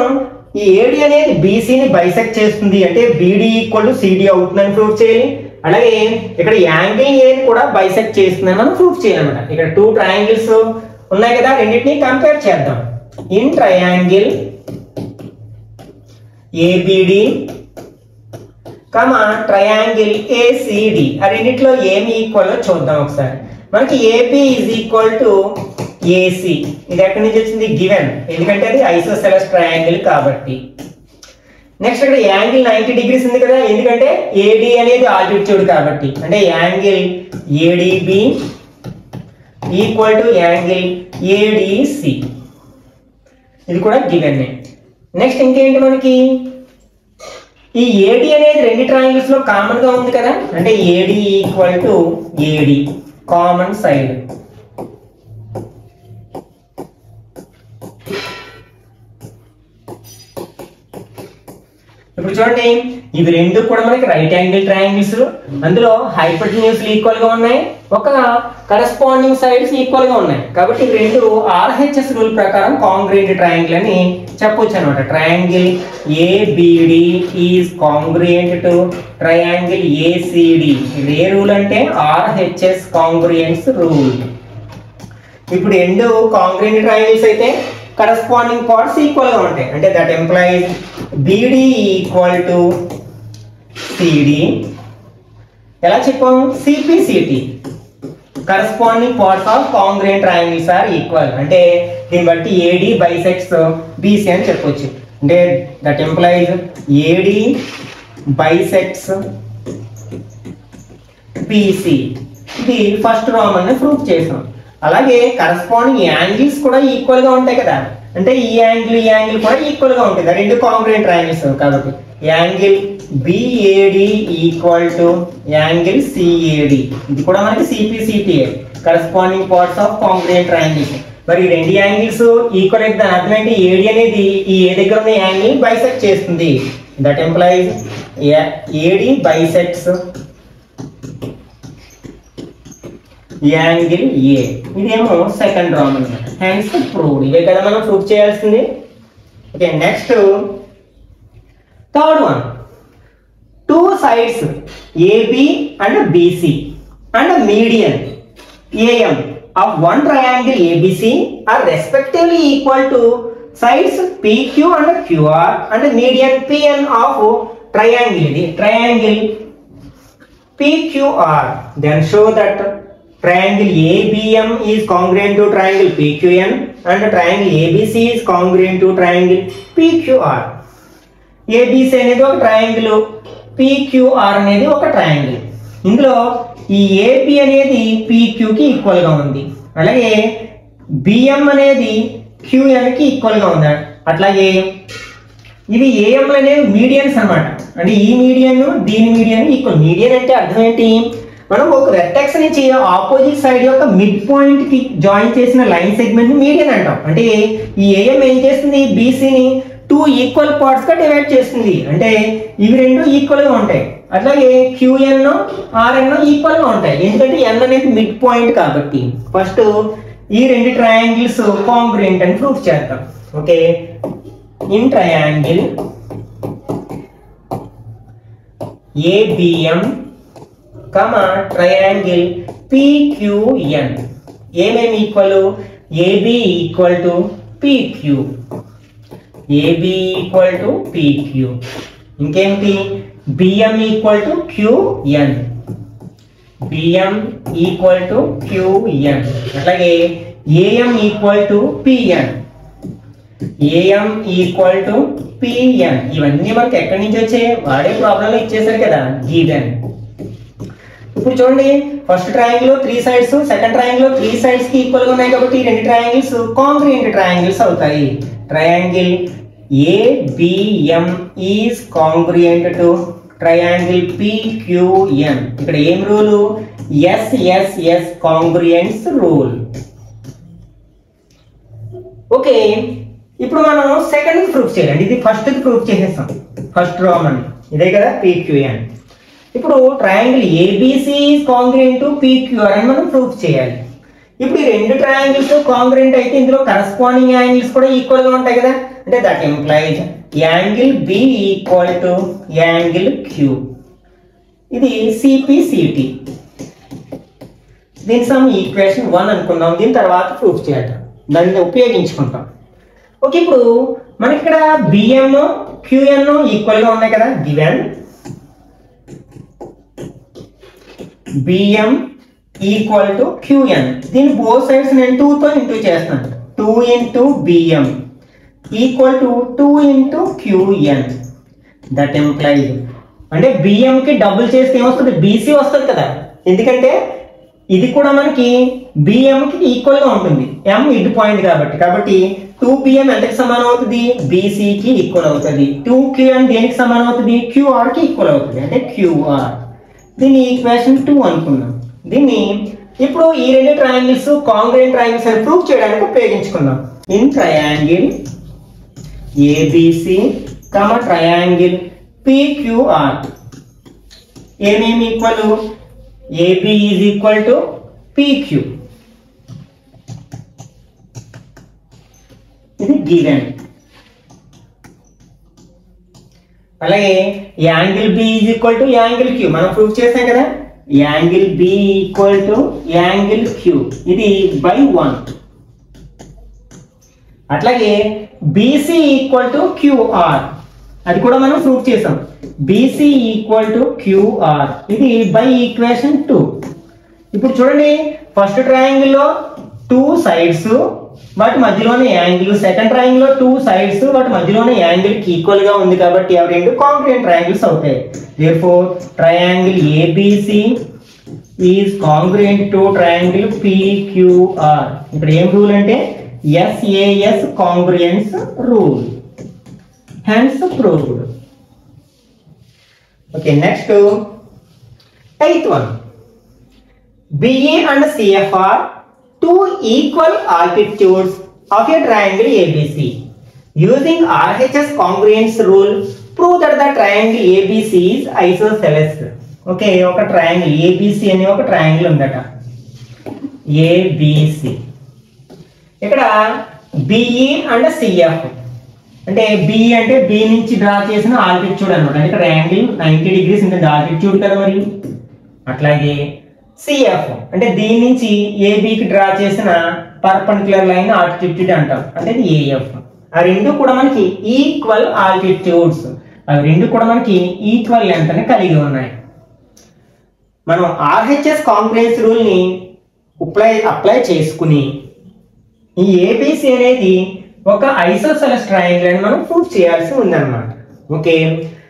ఈ AD అనేది BC ని బైసెక్ట్ చేస్తుంది అంటే BD ఈక్వల్ టు CD అవుతుందని ప్రూఫ్ చేయాలి. అలాగే ఇక్కడ యాంగిల్ A ని కూడా బైసెక్ట్ చేస్తుందని మనం ప్రూఫ్ చేయాలన్నమాట. ఇక్కడ 2 ట్రయాంగిల్స్ ఉన్నాయి కదా, రెండింటిని కంపేర్ చేద్దాం. In triangle ABD comma triangle ACD, ఆ రెండిట్లో ఏమి ఈక్వల్ చూద్దాం ఒకసారి. మనకి AB is equal to AC. ఇది ఎక్కడి నుంచి వచ్చింది, గివెన్, ఎందుకంటే అది ఐసోసెలస్ ట్రయాంగిల్ కాబట్టి. నెక్స్ట్ ఇక్కడ యాంగిల్ 90 డిగ్రీస్ ఉంది కదా, ఎందుకంటే AD అనేది ఆల్టిట్యూడ్ కాబట్టి. అంటే angle ADB equal to angle ADC. ఇది కూడా గివెన్. నెక్స్ట్ ఇంకేంటి, మనకి ఈ AD అనేది రెండు ట్రయాంగిల్స్ లో కామన్ గా ఉంది కదా. అంటే AD equal to AD common side. ఇప్పుడు చూడండి, ఇవి రెండు కూడా మనకి రైట్ యాంగిల్ ట్రయాంగిల్స్. అందులో హైపోటెన్యూస్ ఈక్వల్ గా ఉన్నాయి, ఒక కరెస్పాండింగ్ సైడ్స్ ఈక్వల్ గా ఉన్నాయి కాబట్టి రెండు RHS రూల్ ప్రకారం కాంగ్రుయెంట్ ట్రయాంగిల్ అని చెప్పొచ్చు అనమాట. Triangle ABD is congruent to triangle ACD. ఇది ఏ రూల్ అంటే RHS కాంగ్రుయెన్స్ రూల్. ఇప్పుడు రెండు కాంగ్రుయెంట్ ట్రయాంగిల్స్ అయితే కరెస్పాండింగ్ పార్ట్స్ ఈక్వల్ గా ఉంటాయి. అంటే that implies BD equal to CD. ఎలా చెప్పాం? CPCT corresponding parts of congruent triangles are equal. అంటే దీన్ని బట్టి AD బైసెక్ట్స్ BC అని చెప్పొచ్చు. అంటే that implies AD bisects BC. ఇది ఫస్ట్ రామన్ ప్రూఫ్ చేసాం. అలాగే కరెస్పాండింగ్ యాంగిల్స్ కూడా ఈక్వల్ గా ఉంటాయి కదా. అంటే ఈ యాంగిల్ కూడా ఈక్వల్ గా ఉంటుంది, రెండు కాంగ్రుయెంట్ ట్రయాంగిల్స్ కాబట్టి. Angle BAD equal to angle CAD. ఇది కూడా మనకి CPCT corresponding parts of congruent triangles. మరి రెండు యాంగిల్స్ ఈక్వల్ అయితే దాని అర్థం ఏంటి? AD అనేది ఈ A దగ్గర ఉన్న యాంగిల్ బైసెక్ట్ చేస్తుంది. That implies AD bisects angle A. ఇదేమో సెకండ్ రామన్ అన్నమాట. Hence proved. ఇవే కదా మనం ప్రూవ్ చేయాల్సింది. Okay, next third one. Two sides AB and BC and median AM of one triangle ABC are respectively equal to sides PQ and QR and median PN of triangle PQR. Then show that triangle ABM is congruent to triangle PQN and triangle ABC is congruent to triangle PQR. ABC అనేది ఒక ట్రయాంగిల్, PQR అనేది ఒక ట్రయాంగిల్. ఇందులో ఈ AB అనేది PQ కి ఈక్వల్ గా ఉంది, అలాగే BM అనేది QN కి ఈక్వల్ గా ఉంది. అట్లాగే ఇవి AM అనేవి మీడియన్స్ అన్నమాట. అంటే ఈ మీడియన్ దీని మీడియన్ ఈక్వల్. మీడియన్ అంటే అర్థం ఏంటి? మనం ఒక వెర్టెక్స్ నుంచి ఆపోజిట్ సైడ్ యొక్క మిడ్ పాయింట్ కి జాయిన్ చేసిన లైన్ సెగ్మెంట్ ని మీడియన్ అంటాం. అంటే ఈ AM ఏం చేస్తుంది? BC ని టూ ఈక్వల్ పార్ట్స్ గా డివైడ్ చేస్తుంది. అంటే ఇవి రెండు ఈక్వల్ గా ఉంటాయి. అట్లాగే QN RN ఈక్వల్ గా ఉంటాయి, ఎందుకంటే N అనేది మిడ్ పాయింట్ కాబట్టి. ఫస్ట్ ఈ రెండు ట్రయాంగిల్స్ కాంగ్రుయెంట్ అని ప్రూఫ్ చేద్దాం. Okay, in triangle ABM triangle PQN ఏమేమి equal? AB equal to PQ, AB equal to PQ. ఇంకేంటి? BM equal to QN, BM equal to QN. అట్లాగే AM equal to PN, AM equal to PN. ఇవన్నీ మనకి ఎక్కడి నుంచి వచ్చాయి? వాడే ప్రాబ్లంలో ఇచ్చేసారు కదా, గివెన్. ఇప్పుడు చూడండి, first triangle 3 sides, second triangle 3 sides కి ఈక్వల్ గా ఉన్నాయి కాబట్టి రెండు ట్రయాంగిల్స్ కాంగ్రుయెంట్ ట్రయాంగిల్స్ అవుతాయి. Triangle ABM is congruent to triangle PQN. ఇక్కడ ఏం rule? SSS congruence rule. Okay, ఇప్పుడు మనం సెకండ్ ప్రూఫ్ చేయాలి. ఇది ఫస్ట్ ప్రూఫ్ చేసేస్తాం. ఫస్ట్ రామన్ ఇదే కదా, PQN. ఇప్పుడు triangle ABC is congruent to PQR అని మనం ప్రూఫ్ చేయాలి. ఇప్పుడు ఈ రెండు ట్రయాంగిల్స్ కాంగ్రుయెంట్ అయితే ఇందులో కరెస్పాండింగ్ యాంగిల్స్ కూడా ఈక్వల్ గా ఉంటాయి కదా. అంటే that implies angle B equal to angle Q. ఇది CPCT. దీని సమ్ ఈక్వేషన్ 1 అనుకుందాం. దీని తర్వాత ప్రూఫ్ చేద్దాం, దాన్ని ఉపయోగించుకుంటాం. ఓకే, ఇప్పుడు మనకి ఇక్కడ BM QN ఈక్వల్ గా ఉన్నాయి కదా, given BM equal to QN. దీని బోత్ సైడ్స్ నేను 2 తో ఇంటూ చేస్తున్నాను. 2 into BM equal to 2 into QN. That employees అంటే BM కి డబుల్ చేస్తే ఏమొస్తుంది? BC వస్తుంది కదా, ఎందుకంటే ఇది కూడా మనకి BM కి ఈక్వల్ గా ఉంటుంది, M మిడ్ పాయింట్ కాబట్టి 2BM ఎంతకి సమానం అవుతుంది? BC కి ఈక్వల్ అవుతుంది. 2QN దేనికి సమానం అవుతుంది? QR కి ఈక్వల్ అవుతుంది, అంటే QR. దీన్ని ఈక్వేషన్ 2 అనుకున్నాం. దీన్ని ఇప్పుడు ఈ రెండు ట్రయాంగిల్స్ కాంగ్రుయెంట్ ట్రయాంగిల్స్ అని ప్రూవ్ చేయడానికి ఉపయోగించుకుందాం. In triangle ABC triangle PQR ఏమేమి equal? AB is equal to PQ. ఇది గివెన్. అలాగే angle B is equal to angle Q మనం ప్రూవ్ చేసాం కదా. Angle B equal to angle Q ఇది బై 1. అట్లాగే BC ఈక్వల్ టు QR అది కూడా మనం ప్రూవ్ చేసాం. BC ఈక్వల్ టు QR ఇది బై ఈక్వేషన్ 2. ఇప్పుడు చూడండి, ఫస్ట్ ట్రయాంగిల్ లో 2 సైడ్స్ వాటి మధ్యలోనే యాంగిల్, సెకండ్ ట్రయాంగిల్ లో 2 సైడ్స్ వాటి మధ్యలోనే యాంగిల్ కి ఈక్వల్ గా ఉంది కాబట్టి అవి రెండు కాంగ్రుయెంట్ ట్రయాంగిల్స్ అవుతాయి. therefore triangle ABC is congruent to triangle PQR. ఇక్కడ ఏం రూల్ అంటే SAS congruence rule, hence proved. Okay, next 8th one. BE and CF are two equal altitudes of a triangle ABC. Using RHS congruence rule, prove that the triangle ABC is isosceles. Okay, ఒక ట్రయాంగిల్ ABC అనే ఒక ట్రయాంగిల్ ఉందట, ABC. ఇక్కడ BE అండ్ CF అంటే B అంటే B నుంచి డ్రా చేసిన ఆల్టిట్యూడ్ అన్నమాట. ఇక్కడ యాంగిల్ 90 degrees ఉంటుంది ఆల్టిట్యూడ్ కదా మరి. అట్లాగే CF అంటే దీని నుంచి AB కి డ్రా చేసిన పర్పెండిక్యులర్ లైన్ ఆల్టిట్యూడ్ అంటాం, అంటే ఇది AF. ఆ రెండు కూడా మనకి ఈక్వల్ ఆల్టిట్యూడ్స్, అవి రెండు కూడా మనకి ఈక్వల్ లెంత్ ని కలిగి ఉన్నాయి. మనం RHS కాంగ్రుయెన్స్ రూల్ ని అప్లై చేసుకుని ఈ ABC అనేది ఒక ఐసోసెలస్ ట్రయాంగిల్ అని మనం ప్రూవ్ చేయాల్సి ఉందన్నమాట. ఓకే,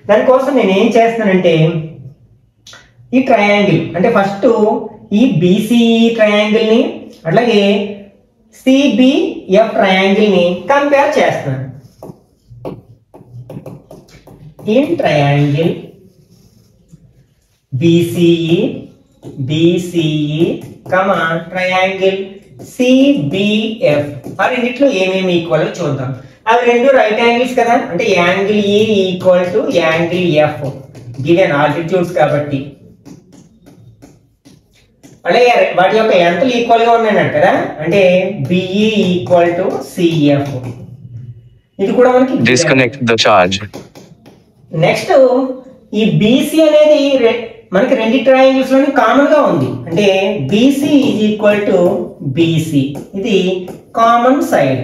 దానికోసం నేను ఏం చేస్తానంటే ఈ ట్రయాంగిల్ అంటే ఫస్ట్ ఈ BCE ట్రయాంగిల్ ని అట్లాగే CBF ట్రయాంగిల్ ని కంపేర్ చేస్తాను. ఈ ట్రయాంగిల్ BCE ట్రయాంగిల్ CBF ఆ రెండిట్లో ఏమేమి ఈక్వల్ చూద్దాం. అవి రెండు రైట్ యాంగిల్స్ కదా, అంటే angle E equal to angle F given altitudes కాబట్టి. అలాగే వాటి యొక్క లెంత్లు ఈక్వల్ గా ఉన్నాయన్నట్టు కదా, అంటే BE ఈక్వల్ టు CF. ఇది కూడా మనకి డిస్కనెక్ట్ ద చార్జ్. నెక్స్ట్ ఈ BC అనేది మనకి రెండు ట్రయాంగిల్స్ లోని కామన్ గా ఉంది, అంటే BC is equal to BC ఇది కామన్ సైడ్.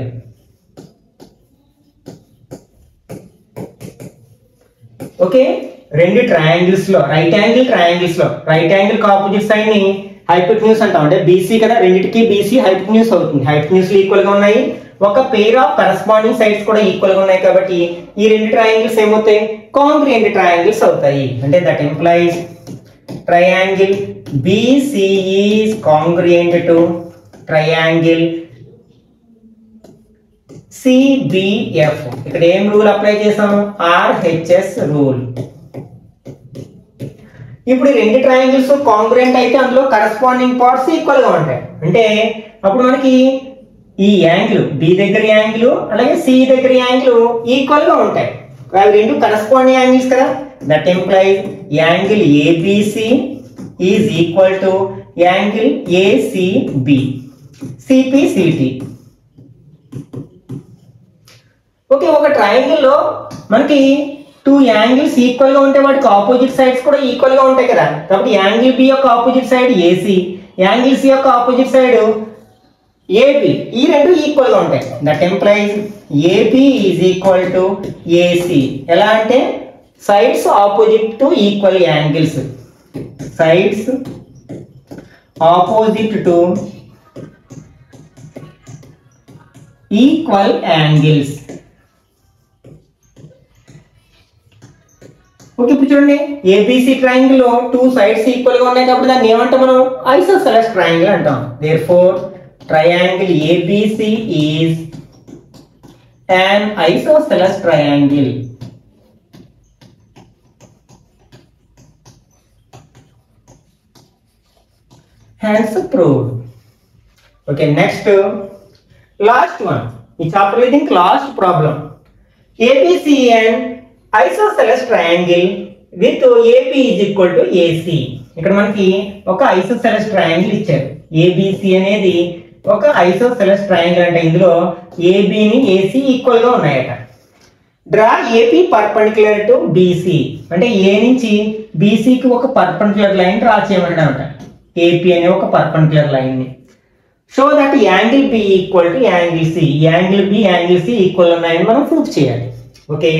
ఓకే, రెండు ట్రయాంగిల్స్ లో రైట్ యాంగిల్ కి ఆపోజిట్ సైడ్ ని హైపోటెన్యూస్ అంటాం, అంటే BC కదా, రెండిటికి BC హైపోటెన్యూస్ అవుతుంది. హైపోటెన్యూస్ ఈక్వల్ గా ఉన్నాయి, ఒక పెయిర్ ఆఫ్ కరెస్పాండింగ్ సైడ్స్ కూడా ఈక్వల్ గా ఉన్నాయి కాబట్టి ఈ రెండు ట్రయాంగిల్స్ ఏమవుతాయి, కాంగ్రుయెంట్ ట్రయాంగిల్స్ అవుతాయి. అంటే that implies triangle BCE is congruent to triangle CBF. ఇక్కడ ఏం రూల్ అప్లై చేసాము, RHS రూల్. ఇప్పుడు రెండు ట్రయాంగిల్స్ కాంగ్రుయెంట్ అయితే అందులో కరెస్పాండింగ్ పార్ట్స్ ఈక్వల్ గా ఉంటాయి, అంటే అప్పుడు మనకి ఈ యాంగిల్ B దగ్గర యాంగిల్ అలాగే C దగ్గర యాంగిల్ ఈక్వల్ గా ఉంటాయి. అవి రెండు కరెస్పాండింగ్ యాంగిల్స్ కదా, that implies angle ABC is equal to angle ACB CPCT. Okay, ఒక ట్రయాంగిల్ లో మనకి 2 యాంగిల్స్ ఈక్వల్ గా ఉంటే వాటికి ఆపోజిట్ సైడ్స్ కూడా ఈక్వల్ గా ఉంటాయి కదా, కాబట్టి యాంగిల్ B యొక్క opposite side AC, angle C యొక్క ఆపోజిట్ సైడ్ AB, ఈ రెండు ఈక్వల్ గా ఉంటాయి. That implies AB is equal to AC. ఎలా అంటే sides opposite to equal angles, sides opposite to equal angles. Okay, ఇప్పుడు చూడండి ABC ట్రయాంగిల్ లో 2 సైడ్స్ ఈక్వల్ గా ఉన్నాయి కాబట్టి దాన్ని ఏమంటాం మనం, ఐసోసెలస్ ట్రయాంగిల్ అంటాం. Therefore triangle ABC is an isosceles triangle. Hence proved. Okay, next last one. It's I think last problem. ABC and isosceles triangle with AB is equal to AC. ఇక్కడ మనకి ఒక ఐసోసెలస్ ట్రయాంగిల్ ఇచ్చారు, ఏబిసి అనేది ఒక ఐసోసెలస్ ట్రయాంగిల్ అంటే ఇందులో ఏబిని ఏసీ ఈక్వల్ గా ఉన్నాయట. Draw AP perpendicular to BC అంటే ఏ నుంచి బీసీకి ఒక పర్పెండిక్యులర్ లైన్ డ్రా చేయమన్నాడట. ఏపీ అనే ఒక పర్పెండిక్యులర్ లైన్ ని. Show that angle B equal to angle C, angle B angle C equal ఉన్నాయని మనం ప్రూఫ్ చేయాలి. ఓకే,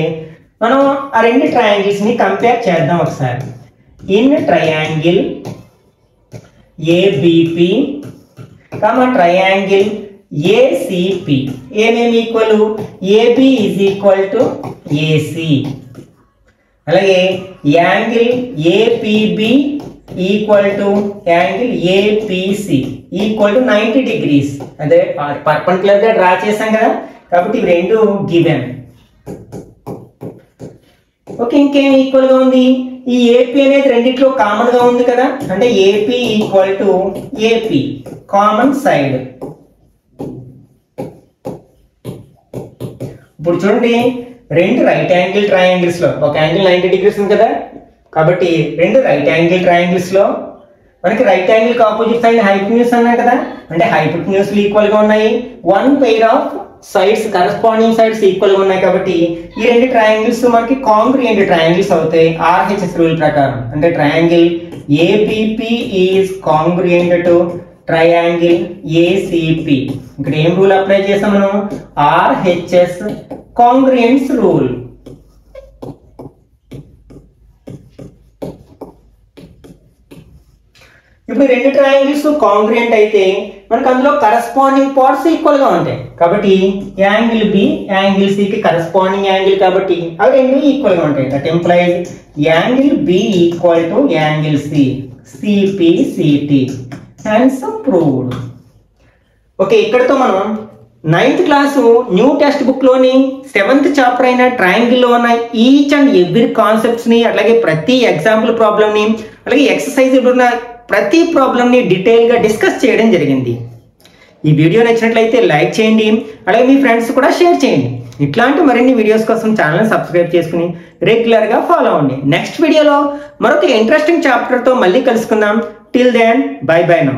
మనం ఆ రెండు ట్రయాంగిల్స్ ని కంపేర్ చేద్దాం ఒకసారి. In triangle ABP triangle ACP ఏమేమి equal, AB is equal to AC. అలాగే angle APB equal to angle APC equal to 90 degrees. అదే పర్పెండిక్యులర్ గా డ్రా చేసాం కదా, కాబట్టి ఇవి రెండు గివెన్. ఓకే, ఇంకేం ఈక్వల్ గా ఉంది, ఈ ఏపీ అనేది రెండిట్లో కామన్ గా ఉంది కదా, అంటే AP equal to AP common side. ఇప్పుడు చూడండి, రెండు రైట్ యాంగిల్ ట్రయాంగిల్స్ లో ఒక యాంగిల్ 90 degrees ఉంది కదా, కాబట్టి రెండు రైట్ యాంగిల్ ట్రయాంగిల్స్ లో మనకి right angle opposite side hypotenuse అన్నాయి కదా, అంటే హైపోటెన్యూస్ ఈక్వల్ గా ఉన్నాయి. One pair of sides corresponding sides equal గా ఉన్నాయి, కాబట్టి ఈ రెండు ట్రయాంగిల్స్ మనకి కాంగ్రుయెంట్ ట్రయాంగిల్స్ అవుతాయి ఆర్హెచ్ఎస్ రూల్ ప్రకారం. అంటే triangle ABP is congruent to triangle ACP. ఇక్కడ ఏం రూల్ అప్లై చేసాం మనం, ఆర్హెచ్ఎస్ కాంగ్రుయెన్స్ రూల్. ఇప్పుడు రెండు ట్రయాంగిల్స్ కాంగ్రుయెంట్ అయితే మనకు అందులో కరెస్పాండింగ్ పార్ట్స్ ఈక్వల్ గా ఉంటాయి, కాబట్టి యాంగిల్ బి యాంగిల్ సి కి కరెస్పాండింగ్ యాంగిల్, కాబట్టి అవి రెండు ఈక్వల్ గా ఉంటాయి. That implies angle B equal to angle C, CP CT. Hence proved. Okay, ఇక్కడతో మనం 9th class new text book లోని 7th చాప్టర్ అయిన ట్రయాంగిల్ లో ఉన్న ఈచ్ అండ్ ఎవ్రీ కాన్సెప్ట్స్ ని, అలాగే ప్రతి ఎగ్జాంపుల్ ప్రాబ్లమ్ ని, అలాగే ఎక్సర్సైజ్ ఉన్న ప్రతి ప్రాబ్లమ్ ని డీటెయిల్ గా డిస్కస్ చేయడం జరిగింది. ఈ వీడియో నచ్చినట్లయితే లైక్ చేయండి, అలాగే మీ ఫ్రెండ్స్ కూడా షేర్ చేయండి. ఇట్లాంటి మరిన్ని వీడియోస్ కోసం ఛానల్ సబ్స్క్రైబ్ చేసుకుని రెగ్యులర్ గా ఫాలో అవ్వండి. నెక్స్ట్ వీడియోలో మరొక ఇంట్రెస్టింగ్ చాప్టర్ తో మళ్ళీ కలుసుకుందాం. Till then bye bye now.